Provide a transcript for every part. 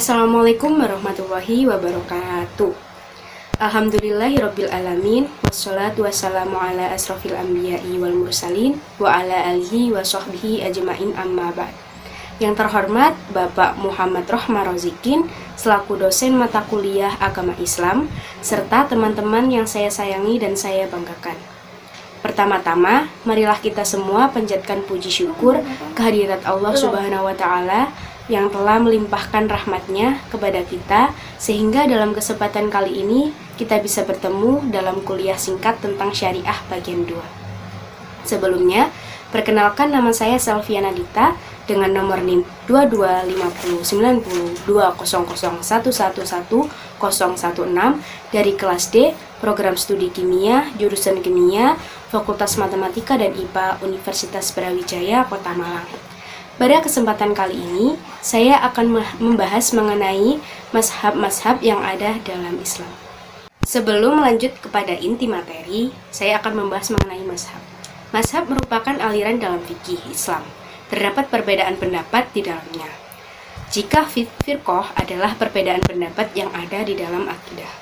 Assalamualaikum warahmatullahi wabarakatuh. Alhamdulillahirabbil alamin, wassalatu wassalamu ala asrofil anbiya'i wal mursalin wa ala alihi wa sahbihi ajma'in, amma ba'd. Yang terhormat Bapak Muhammad Rohmar Rozikin selaku dosen mata kuliah agama Islam, serta teman-teman yang saya sayangi dan saya banggakan. Pertama-tama, marilah kita semua panjatkan puji syukur kehadirat Allah Subhanahu wa Ta'ala yang telah melimpahkan rahmatnya kepada kita, sehingga dalam kesempatan kali ini kita bisa bertemu dalam kuliah singkat tentang syariah bagian 2. Sebelumnya, perkenalkan, nama saya Selviana Dita dengan nomor NIM 2250902001111016 dari kelas D, program studi kimia, jurusan kimia, Fakultas Matematika dan IPA Universitas Brawijaya, Kota Malang. Pada kesempatan kali ini, saya akan membahas mengenai mazhab-mazhab yang ada dalam Islam. Sebelum melanjut kepada inti materi, saya akan membahas mengenai mazhab. Mazhab merupakan aliran dalam fikih Islam. Terdapat perbedaan pendapat di dalamnya. Jika firqah adalah perbedaan pendapat yang ada di dalam akidah.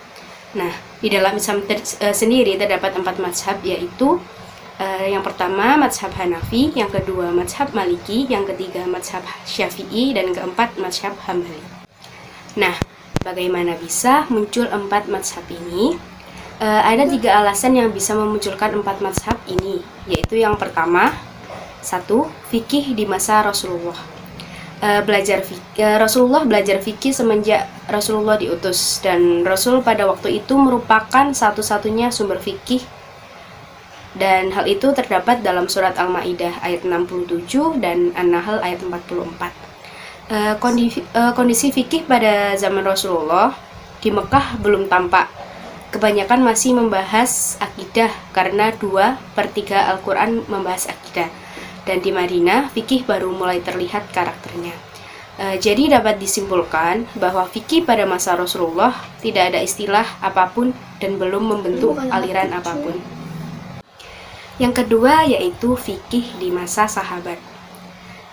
Nah, di dalam Islam sendiri terdapat 4 mazhab, yaitu yang pertama mazhab Hanafi, yang kedua mazhab Maliki, yang ketiga mazhab Syafi'i, dan keempat mazhab Hambali. Nah, bagaimana bisa muncul 4 mazhab ini? Ada 3 alasan yang bisa memunculkan 4 mazhab ini, yaitu yang pertama, 1. Fikih di masa Rasulullah. Rasulullah belajar fikih semenjak Rasulullah diutus, dan Rasul pada waktu itu merupakan satu-satunya sumber fikih. Dan hal itu terdapat dalam surat Al-Maidah ayat 67 dan An-Nahl ayat 44. Kondisi fikih pada zaman Rasulullah di Mekah belum tampak. Kebanyakan masih membahas akidah karena 2/3 Al-Quran membahas akidah. Dan di Madinah, fikih baru mulai terlihat karakternya. Jadi dapat disimpulkan bahwa fikih pada masa Rasulullah tidak ada istilah apapun dan belum membentuk aliran apapun. Yang kedua yaitu fikih di masa sahabat.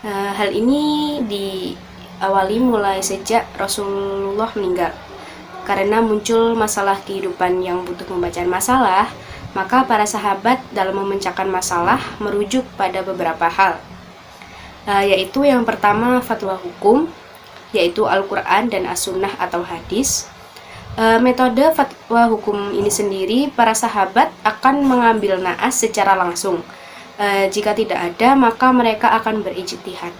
Hal ini diawali mulai sejak Rasulullah meninggal. Karena muncul masalah kehidupan yang butuh pembacaan masalah, maka para sahabat dalam memecahkan masalah merujuk pada beberapa hal. Yaitu yang pertama fatwa hukum, yaitu Al-Quran dan As-Sunnah atau hadis. Metode fatwa hukum ini sendiri, para sahabat akan mengambil naas secara langsung. Jika tidak ada, maka mereka akan berijtihad.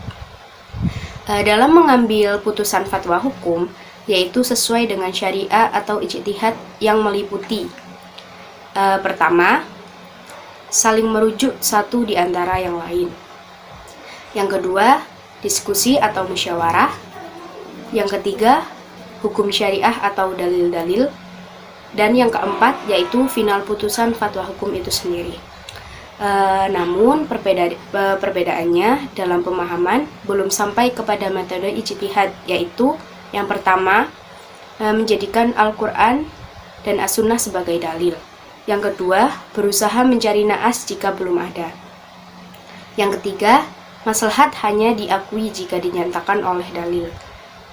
Dalam mengambil putusan fatwa hukum, yaitu sesuai dengan syariah atau ijtihad yang meliputi pertama, saling merujuk satu di antara yang lain. Yang kedua, diskusi atau musyawarah. Yang ketiga, hukum syariah atau dalil-dalil. Dan yang keempat yaitu final putusan fatwa hukum itu sendiri. Namun perbedaannya dalam pemahaman belum sampai kepada metode ijtihad, yaitu yang pertama menjadikan Al-Quran dan As-Sunnah sebagai dalil. Yang kedua, berusaha mencari naas jika belum ada. Yang ketiga, maslahat hanya diakui jika dinyatakan oleh dalil.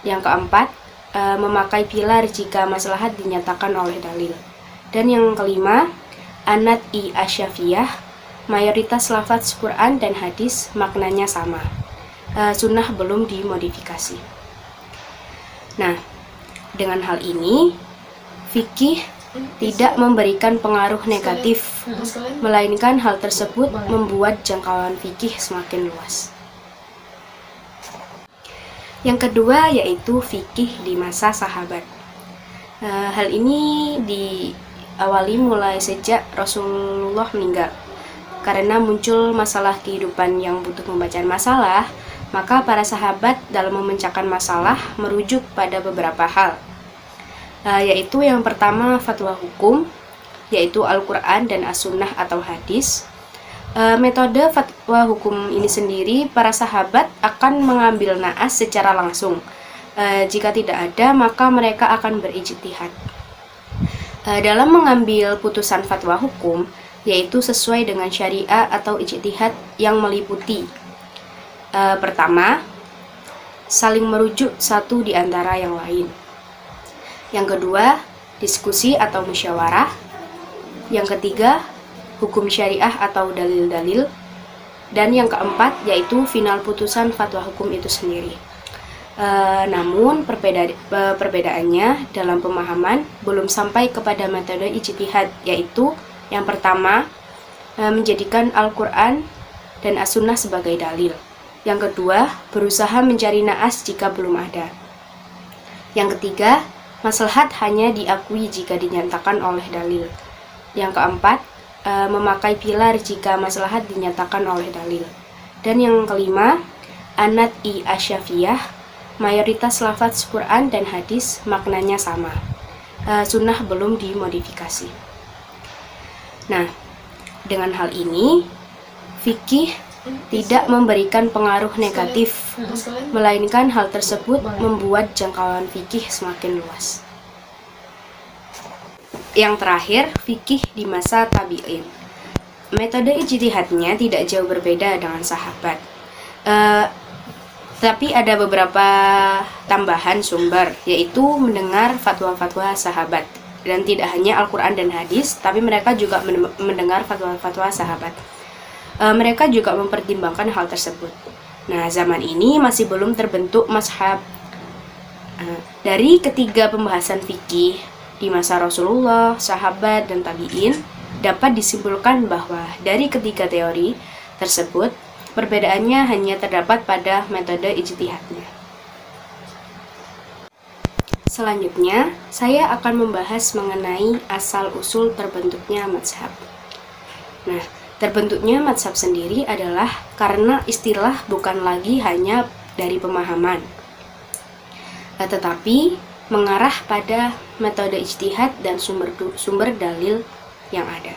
Yang keempat, memakai pilar jika maslahat dinyatakan oleh dalil. Dan yang kelima, Anat-i Asyafiyah, mayoritas lafaz Quran dan hadis maknanya sama. Sunnah belum dimodifikasi. Nah, dengan hal ini, fikih tidak memberikan pengaruh negatif, melainkan hal tersebut membuat jangkauan fikih semakin luas. Yang kedua yaitu fikih di masa sahabat. Hal ini diawali mulai sejak Rasulullah meninggal. Karena muncul masalah kehidupan yang butuh pembacaan masalah, maka para sahabat dalam memecahkan masalah merujuk pada beberapa hal. Yaitu yang pertama fatwa hukum, yaitu Al-Quran dan As-Sunnah atau hadis. Metode fatwa hukum ini sendiri, para sahabat akan mengambil naas secara langsung. Jika tidak ada, maka mereka akan berijtihad. Dalam mengambil putusan fatwa hukum, yaitu sesuai dengan syariah atau ijtihad yang meliputi pertama, saling merujuk satu di antara yang lain. Yang kedua, diskusi atau musyawarah. Yang ketiga, hukum syariah atau dalil-dalil. Dan yang keempat, yaitu final putusan fatwa hukum itu sendiri. Namun perbedaannya dalam pemahaman belum sampai kepada metode ijtihad, yaitu yang pertama menjadikan Al-Quran dan As-Sunnah sebagai dalil. Yang kedua, berusaha mencari naas jika belum ada. Yang ketiga, maslahat hanya diakui jika dinyatakan oleh dalil. Yang keempat, memakai pilar jika maslahat dinyatakan oleh dalil. Dan yang kelima, Anat-i Asyafiyah, mayoritas lafaz Quran dan hadis maknanya sama. Sunnah belum dimodifikasi. Nah, dengan hal ini, fikih tidak memberikan pengaruh negatif, melainkan hal tersebut membuat jangkauan fikih semakin luas. Yang terakhir, fikih di masa tabi'in. Metode ijtihadnya tidak jauh berbeda dengan sahabat. Tapi ada beberapa tambahan sumber, yaitu mendengar fatwa-fatwa sahabat. Dan tidak hanya Al-Quran dan hadis, tapi mereka juga mendengar fatwa-fatwa sahabat. Mereka juga mempertimbangkan hal tersebut. Nah, zaman ini masih belum terbentuk mazhab. Dari ketiga pembahasan fikih di masa Rasulullah, sahabat, dan tabi'in, dapat disimpulkan bahwa dari ketiga teori tersebut, perbedaannya hanya terdapat pada metode ijtihadnya. Selanjutnya, saya akan membahas mengenai asal-usul terbentuknya mazhab. Nah, terbentuknya mazhab sendiri adalah karena istilah bukan lagi hanya dari pemahaman, tetapi mengarah pada metode ijtihad dan sumber dalil yang ada.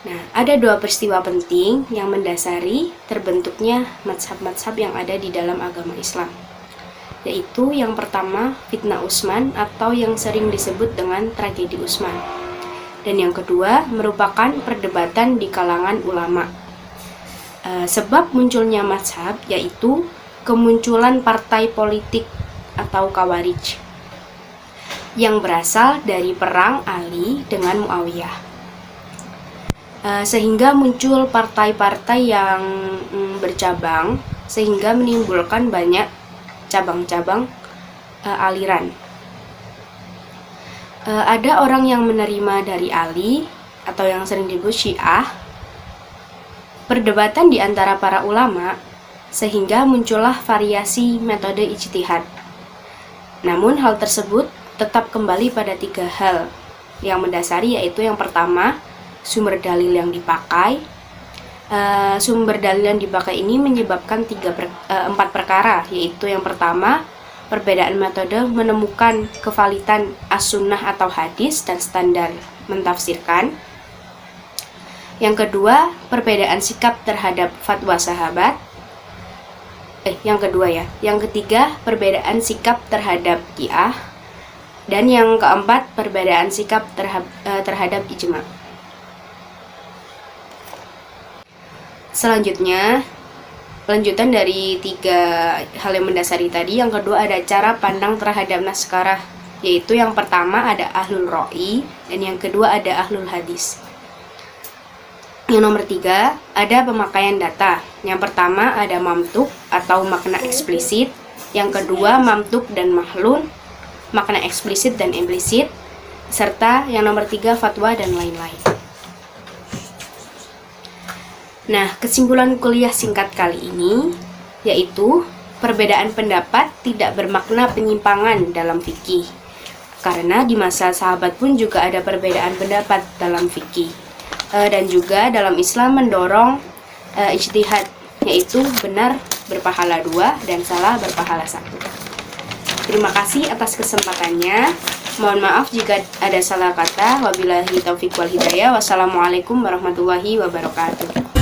Nah, ada dua peristiwa penting yang mendasari terbentuknya mazhab-mazhab yang ada di dalam agama Islam, yaitu yang pertama fitnah Utsman atau yang sering disebut dengan tragedi Utsman, dan yang kedua merupakan perdebatan di kalangan ulama. Sebab munculnya mazhab yaitu kemunculan partai politik atau Khawarij yang berasal dari perang Ali dengan Muawiyah. Sehingga muncul partai-partai yang bercabang, sehingga menimbulkan banyak cabang-cabang aliran. Ada orang yang menerima dari Ali atau yang sering disebut Syiah, perdebatan di antara para ulama, sehingga muncullah variasi metode ijtihad. Namun hal tersebut tetap kembali pada tiga hal yang mendasari, yaitu yang pertama, sumber dalil yang dipakai. Sumber dalil yang dipakai ini menyebabkan 4 perkara, yaitu yang pertama, perbedaan metode menemukan kevalitan as-sunnah atau hadis dan standar mentafsirkan. Yang kedua, perbedaan sikap terhadap fatwa sahabat. Yang ketiga, perbedaan sikap terhadap qiyah. Dan yang keempat, perbedaan sikap terhadap ijma. Selanjutnya, lanjutan dari tiga hal yang mendasari tadi, yang kedua ada cara pandang terhadap naskah, yaitu yang pertama ada ahlul ra'i, dan yang kedua ada ahlul hadis. Yang nomor tiga ada pemakaian data. Yang pertama ada mamtuk atau makna eksplisit, yang kedua mamtuk dan mahlun, makna eksplisit dan implisit, serta yang nomor tiga fatwa dan lain-lain. Nah, kesimpulan kuliah singkat kali ini yaitu perbedaan pendapat tidak bermakna penyimpangan dalam fikih, karena di masa sahabat pun juga ada perbedaan pendapat dalam fikih. Dan juga dalam Islam mendorong ijtihad, yaitu benar berpahala 2 dan salah berpahala 1. Terima kasih atas kesempatannya. Mohon maaf jika ada salah kata. Wabillahi taufiq wal hidayah. Wassalamualaikum warahmatullahi wabarakatuh.